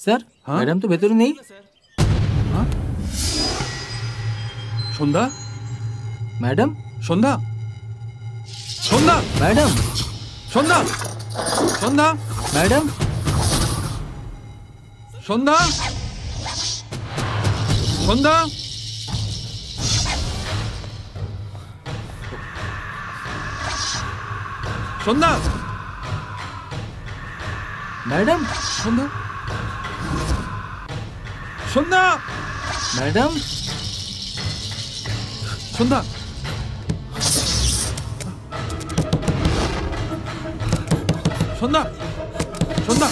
Sir madam তো ভেতরে নেই। সন্ধ্যা, ম্যাডাম, সন্ধ্যা, সন্ধ্যা, ম্যাডাম, সন্ধ্যা, সন্ধ্যা, ম্যাডাম, সন্ধ্যা, সন্ধ্যা, সন্ধ্যা, ম্যাডাম, সন্ধ্যা, সন্ধ্যা, ম্যাডাম, সন্ধ্যা, সন্ধ্যা, সন্ধ্যা,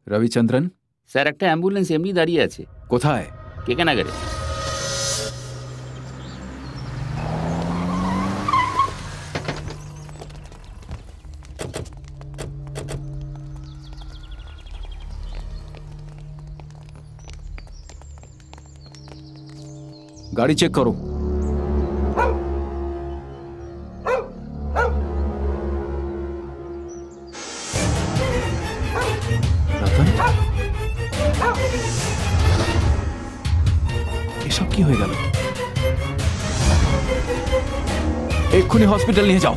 রবিচন্দ্রন স্যার, একটা অ্যাম্বুলেন্স এমনি দাঁড়িয়ে আছে কোথায়? কেকেনাগারে। গাড়ি চেক করো। রতন, এসব কি হয়ে গেল? এক্ষুনি হসপিটাল নিয়ে যাও।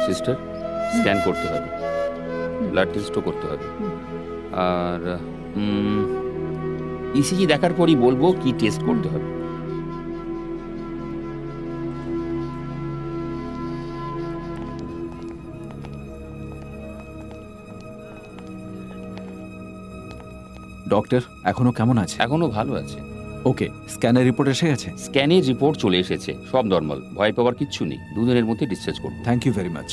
সিস্টার, স্ক্যান করতে হবে, ব্লাড টেস্টও করতে হবে, আর ইসিজি দেখার পরই বলবো কি টেস্ট করতে হবে। ডক্টর এখনো কেমন আছে? এখনো ভালো আছে। ওকে, স্ক্যানের রিপোর্ট এসে গেছে? স্ক্যানের রিপোর্ট চলে এসেছে, সব নর্মাল, ভয় পাওয়ার কিচ্ছু নেই। 2 দিনের মধ্যে ডিসচার্জ করবো। Thank you very much.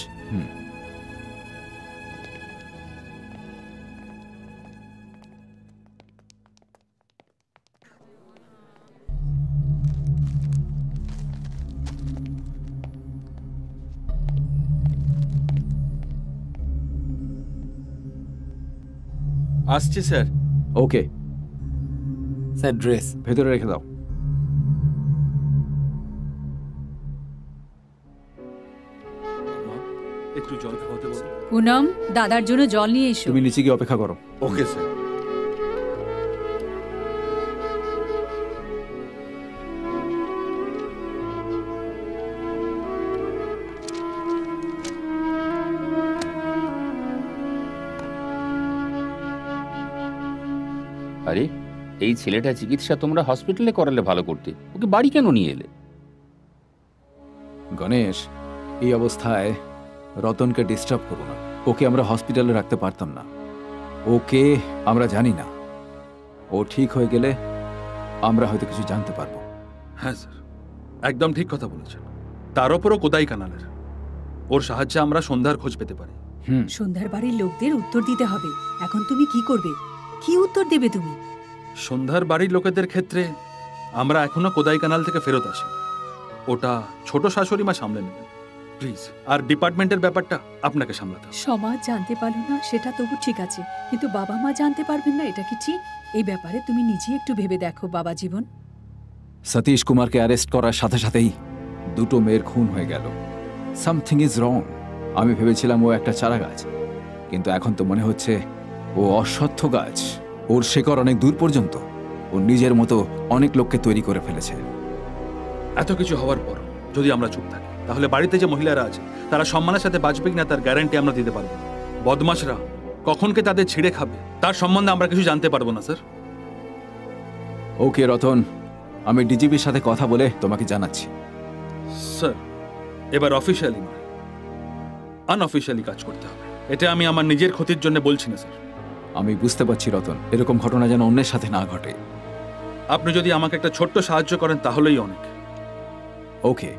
আসছি স্যার। ওকে, স্যার ড্রেস ভেতরে রেখে দাও। একটু জল খাওয়াতে বলো। পুনম, দাদার জন্য জল নিয়ে এসো। তুমি নিচে গিয়ে অপেক্ষা করো। Okay sir. আরে, এই ছেলেটা চিকিৎসা তোমরা হসপিটালে করালে ভালো করতে, ওকে বাড়ি কেন নিয়ে এলে? গণেশ, এই অবস্থায় রতনকে ডিস্টার্ব করো না। ওকে আমরা হসপিটালে রাখতে পারতাম না। ওকে আমরা জানি না, ও ঠিক হয়ে গেলে আমরা হয়তো কিছু জানতে পারবো। হ্যাঁ স্যার, একদম ঠিক কথা বলেছেন। তার ওপরও কোদাই কানালের, ওর সাহায্যে আমরা সন্ধ্যার খোঁজ পেতে পারি। সন্ধ্যার বাড়ির লোকদের উত্তর দিতে হবে। এখন তুমি কি করবে? কি উত্তর দেবে তুমি? সন্ধ্যার বাড়ির লোকেদের ক্ষেত্রে আমরা এখনো কোদাই কানাল থেকে ফেরত আসি। ওটা ছোট শাশুড়ি মা সামলে নেবেন প্লিজ। আর ডিপার্টমেন্টের ব্যাপারটা আপনাকে সামলাতে হবে। সমাজ জানতে পারলো না সেটা তবু ঠিক আছে, কিন্তু বাবা মা জানতে পারবেন না, এটা কি ঠিক? এই ব্যাপারে তুমি নিজে একটু ভেবে দেখো বাবা জীবন। সতীশ কুমারকে অ্যারেস্ট করার সাথে সাথেই 2টো মেয়ের খুন হয়ে গেল। Something is wrong. আমি ভেবেছিলাম ও একটা চারা গাছ, কিন্তু এখন তো মনে হচ্ছে ও অশ্বত্থ গাছ। ওর শেকড় অনেক দূর পর্যন্ত। ও নিজের মতো অনেক লোককে তৈরি করে ফেলেছে। এত কিছু হওয়ার পর যদি আমরা চুপ থাকি, তাহলে বাড়িতে যে মহিলারা আছে তারা সম্মানের সাথে বাঁচবে কিনা তার গ্যারান্টি আমরা দিতে পারবো না। বদমাশরা কখনকে তাদের ছিঁড়ে খাবে তার সম্বন্ধে আমরা কিছু জানতে পারবো না স্যার। ওকে রতন, আমি ডিজিপির সাথে কথা বলে তোমাকে জানাচ্ছি। স্যার, এবার অফিসিয়ালি নয়, আনঅফিসিয়ালি কাজ করতে হবে। এটা আমি আমার নিজের ক্ষতির জন্য বলছি না স্যার। আমি বুঝতে পারছি রতন, এরকম ঘটনা যেন অন্যের সাথে না ঘটে। আপনি যদি আমাকে একটা ছোট্ট সাহায্য করেন তাহলেই অনেক। ওকে।